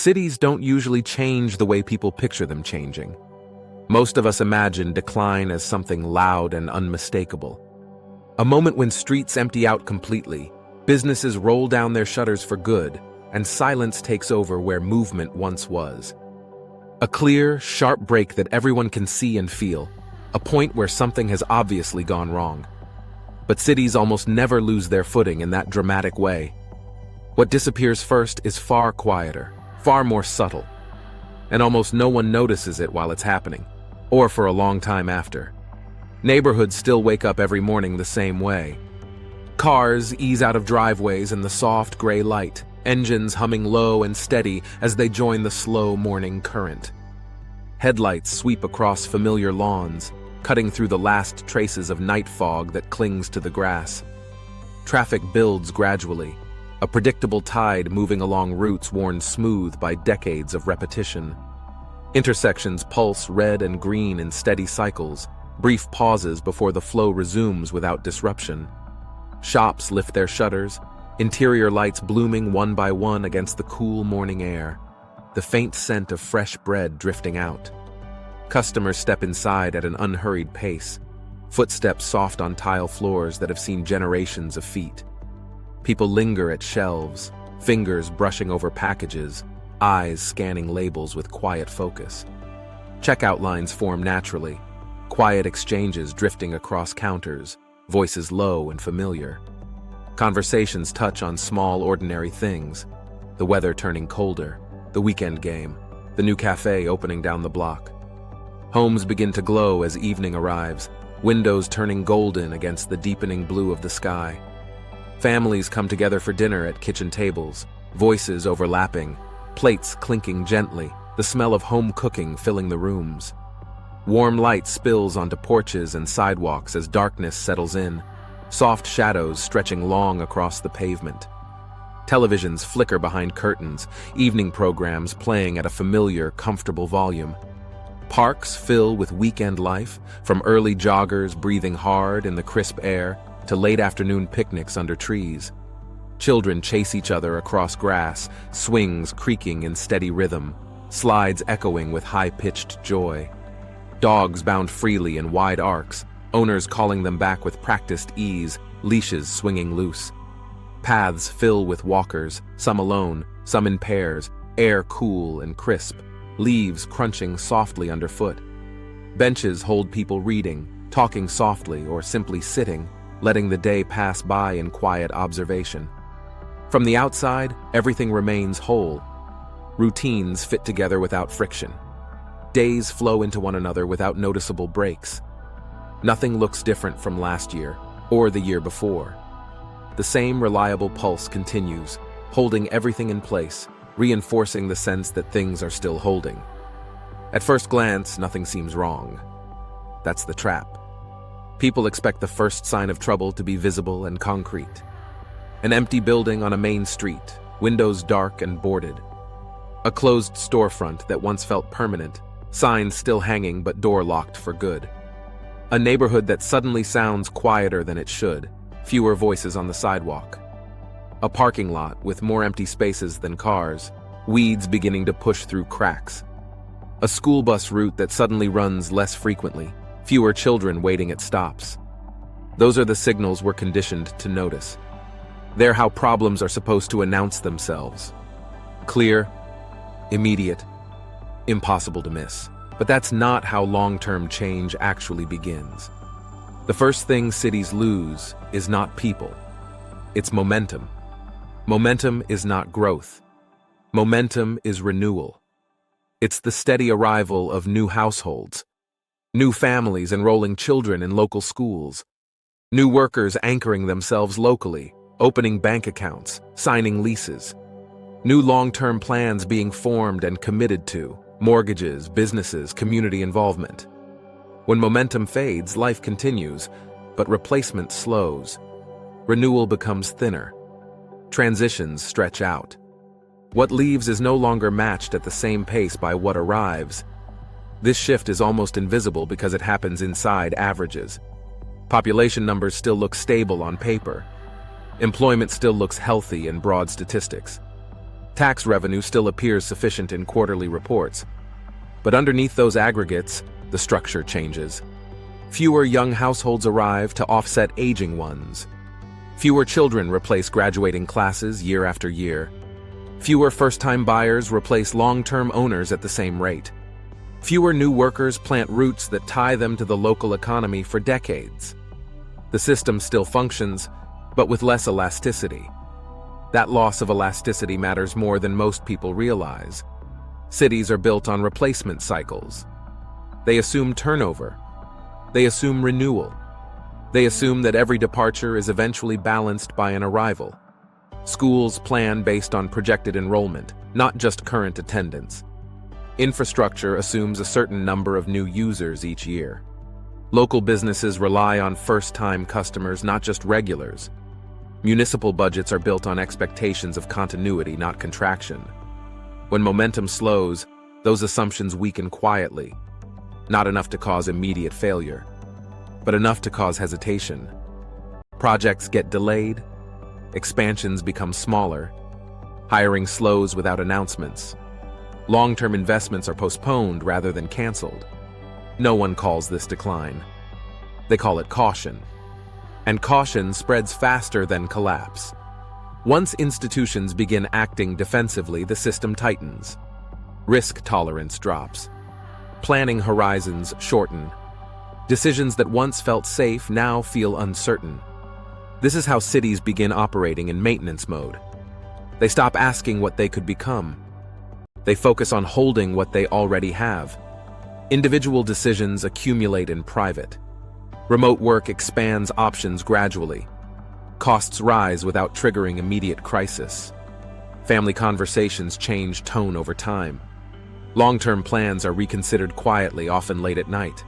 Cities don't usually change the way people picture them changing. Most of us imagine decline as something loud and unmistakable. A moment when streets empty out completely, businesses roll down their shutters for good, and silence takes over where movement once was. A clear, sharp break that everyone can see and feel, a point where something has obviously gone wrong. But cities almost never lose their footing in that dramatic way. What disappears first is far quieter, far more subtle, and almost no one notices it while it's happening, or for a long time after. Neighborhoods still wake up every morning the same way. Cars ease out of driveways in the soft gray light, engines humming low and steady as they join the slow morning current. Headlights sweep across familiar lawns, cutting through the last traces of night fog that clings to the grass. Traffic builds gradually, a predictable tide moving along routes worn smooth by decades of repetition. Intersections pulse red and green in steady cycles, brief pauses before the flow resumes without disruption. Shops lift their shutters, interior lights blooming one by one against the cool morning air, the faint scent of fresh bread drifting out. Customers step inside at an unhurried pace, footsteps soft on tile floors that have seen generations of feet. People linger at shelves, fingers brushing over packages, eyes scanning labels with quiet focus. Checkout lines form naturally, quiet exchanges drifting across counters, voices low and familiar. Conversations touch on small, ordinary things: the weather turning colder, the weekend game, the new cafe opening down the block. Homes begin to glow as evening arrives, windows turning golden against the deepening blue of the sky. Families come together for dinner at kitchen tables, voices overlapping, plates clinking gently, the smell of home cooking filling the rooms. Warm light spills onto porches and sidewalks as darkness settles in, soft shadows stretching long across the pavement. Televisions flicker behind curtains, evening programs playing at a familiar, comfortable volume. Parks fill with weekend life, from early joggers breathing hard in the crisp air to late afternoon picnics under trees. Children chase each other across grass, swings creaking in steady rhythm, slides echoing with high-pitched joy. Dogs bound freely in wide arcs, owners calling them back with practiced ease, leashes swinging loose. Paths fill with walkers, some alone, some in pairs, air cool and crisp, leaves crunching softly underfoot. Benches hold people reading, talking softly or simply sitting, letting the day pass by in quiet observation. From the outside, everything remains whole. Routines fit together without friction. Days flow into one another without noticeable breaks. Nothing looks different from last year or the year before. The same reliable pulse continues, holding everything in place, reinforcing the sense that things are still holding. At first glance, nothing seems wrong. That's the trap. People expect the first sign of trouble to be visible and concrete. An empty building on a main street, windows dark and boarded. A closed storefront that once felt permanent, signs still hanging but door locked for good. A neighborhood that suddenly sounds quieter than it should, fewer voices on the sidewalk. A parking lot with more empty spaces than cars, weeds beginning to push through cracks. A school bus route that suddenly runs less frequently, fewer children waiting at stops. Those are the signals we're conditioned to notice. They're how problems are supposed to announce themselves. Clear, immediate, impossible to miss. But that's not how long-term change actually begins. The first thing cities lose is not people. It's momentum. Momentum is not growth. Momentum is renewal. It's the steady arrival of new households, new families enrolling children in local schools, new workers anchoring themselves locally, opening bank accounts, signing leases, new long-term plans being formed and committed to, mortgages, businesses, community involvement. When momentum fades, life continues, but replacement slows. Renewal becomes thinner. Transitions stretch out. What leaves is no longer matched at the same pace by what arrives. This shift is almost invisible because it happens inside averages. Population numbers still look stable on paper. Employment still looks healthy in broad statistics. Tax revenue still appears sufficient in quarterly reports. But underneath those aggregates, the structure changes. Fewer young households arrive to offset aging ones. Fewer children replace graduating classes year after year. Fewer first-time buyers replace long-term owners at the same rate. Fewer new workers plant roots that tie them to the local economy for decades. The system still functions, but with less elasticity. That loss of elasticity matters more than most people realize. Cities are built on replacement cycles. They assume turnover. They assume renewal. They assume that every departure is eventually balanced by an arrival. Schools plan based on projected enrollment, not just current attendance. Infrastructure assumes a certain number of new users each year. Local businesses rely on first-time customers, not just regulars. Municipal budgets are built on expectations of continuity, not contraction. When momentum slows, those assumptions weaken quietly. Not enough to cause immediate failure, but enough to cause hesitation. Projects get delayed, expansions become smaller, hiring slows without announcements. Long-term investments are postponed rather than canceled. No one calls this decline. They call it caution. And caution spreads faster than collapse. Once institutions begin acting defensively, the system tightens. Risk tolerance drops. Planning horizons shorten. Decisions that once felt safe now feel uncertain. This is how cities begin operating in maintenance mode. They stop asking what they could become. They focus on holding what they already have. Individual decisions accumulate in private. Remote work expands options gradually. Costs rise without triggering immediate crisis. Family conversations change tone over time. Long-term plans are reconsidered quietly, often late at night.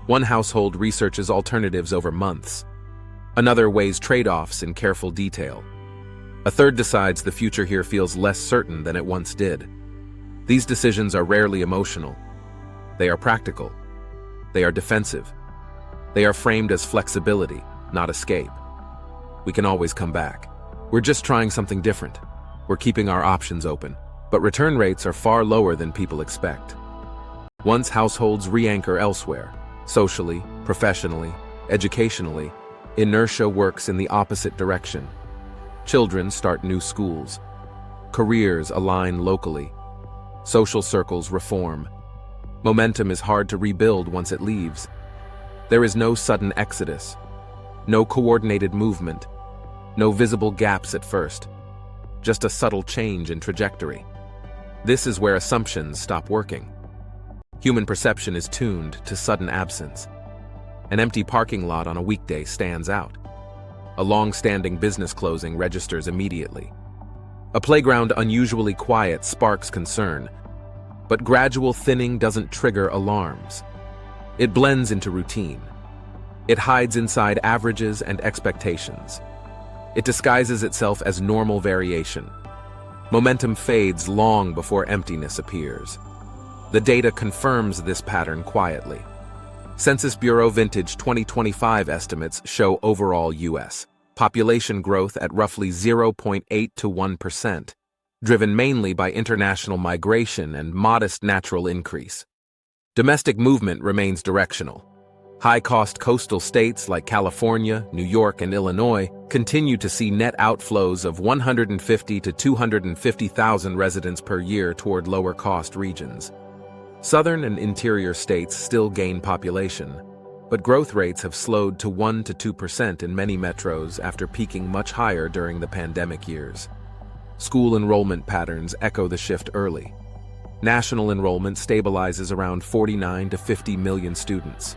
One household researches alternatives over months. Another weighs trade-offs in careful detail. A third decides the future here feels less certain than it once did. These decisions are rarely emotional. They are practical. They are defensive. They are framed as flexibility, not escape. We can always come back. We're just trying something different. We're keeping our options open. But return rates are far lower than people expect. Once households re-anchor elsewhere, socially, professionally, educationally, inertia works in the opposite direction. Children start new schools. Careers align locally. Social circles reform. Momentum is hard to rebuild once it leaves. There is no sudden exodus, no coordinated movement, no visible gaps at first, just a subtle change in trajectory. This is where assumptions stop working. Human perception is tuned to sudden absence. An empty parking lot on a weekday stands out. A long-standing business closing registers immediately. A playground unusually quiet sparks concern, but gradual thinning doesn't trigger alarms. It blends into routine. It hides inside averages and expectations. It disguises itself as normal variation. Momentum fades long before emptiness appears. The data confirms this pattern quietly. Census Bureau Vintage 2025 estimates show overall U.S. population growth at roughly 0.8 to 1%, driven mainly by international migration and modest natural increase. Domestic movement remains directional. High-cost coastal states like California, New York, and Illinois continue to see net outflows of 150 to 250,000 residents per year toward lower-cost regions. Southern and interior states still gain population, but growth rates have slowed to 1 to 2% in many metros after peaking much higher during the pandemic years. School enrollment patterns echo the shift early. National enrollment stabilizes around 49 to 50 million students.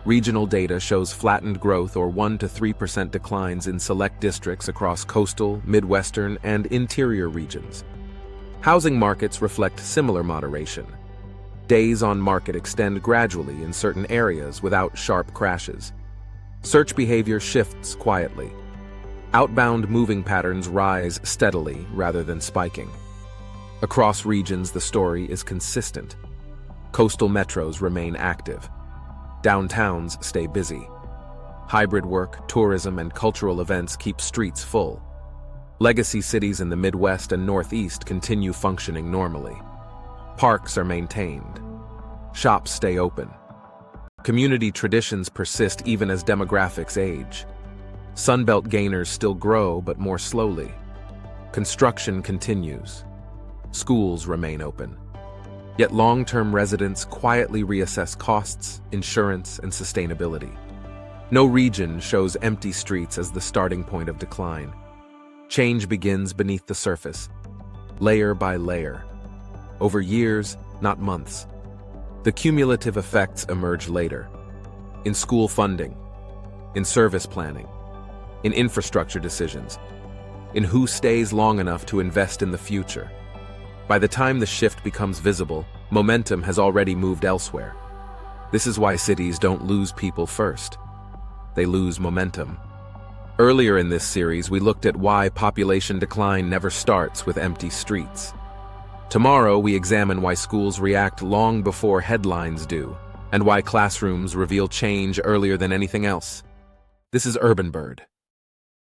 Regional data shows flattened growth or 1 to 3% declines in select districts across coastal, Midwestern, and interior regions. Housing markets reflect similar moderation. Days on market extend gradually in certain areas without sharp crashes. Search behavior shifts quietly. Outbound moving patterns rise steadily rather than spiking. Across regions, the story is consistent. Coastal metros remain active. Downtowns stay busy. Hybrid work, tourism, and cultural events keep streets full. Legacy cities in the Midwest and Northeast continue functioning normally. Parks are maintained. Shops stay open. Community traditions persist even as demographics age. Sunbelt gainers still grow, but more slowly. Construction continues. Schools remain open. Yet long-term residents quietly reassess costs, insurance, and sustainability. No region shows empty streets as the starting point of decline. Change begins beneath the surface, layer by layer. Over years, not months. The cumulative effects emerge later. In school funding, in service planning, in infrastructure decisions, in who stays long enough to invest in the future. By the time the shift becomes visible, momentum has already moved elsewhere. This is why cities don't lose people first. They lose momentum. Earlier in this series, we looked at why population decline never starts with empty streets. Tomorrow, we examine why schools react long before headlines do, and why classrooms reveal change earlier than anything else. This is Urban Bird,